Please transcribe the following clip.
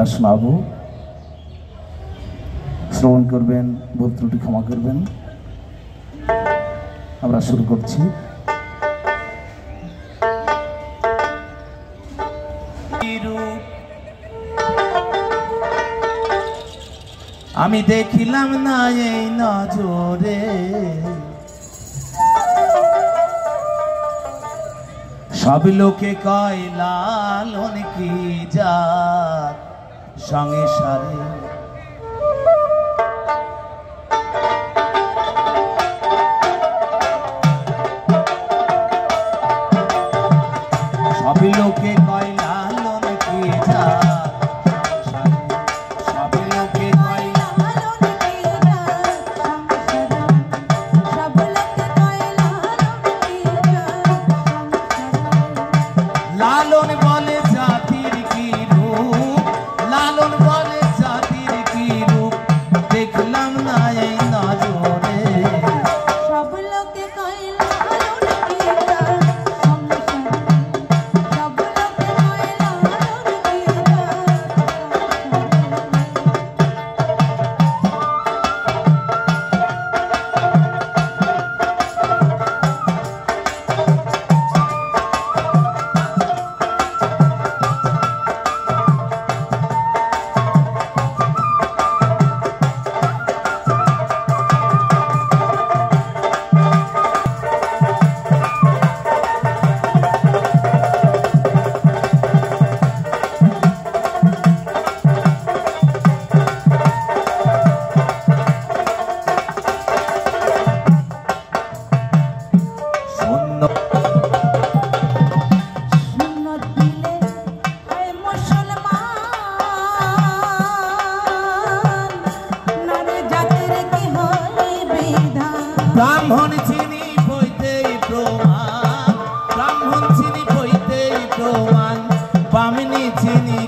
আমরা শোনাবো, শ্রবণ করবেন, ভুল ত্রুটি ক্ষমা করবেন। আমরা শুরু করছি। আমি দেখিলাম না এই নজরে, সব লোকে কয় লালন কি জাত সঙ্গে সারে। সব লোকে কয় লালন কি জাত, লালন বলে জাতির কি রূপ, লালন বলে জাতির কি রূপ, দেখলাম না এই নজরে। সব লোকে কয় লালন কি জাত, সব লোকে কয় লালন কি ব্রাহ্মণ চিনি বইতেই প্রমাণ, ব্রাহ্মণ চিনি বইতেই প্রমাণ, বামনি চিনি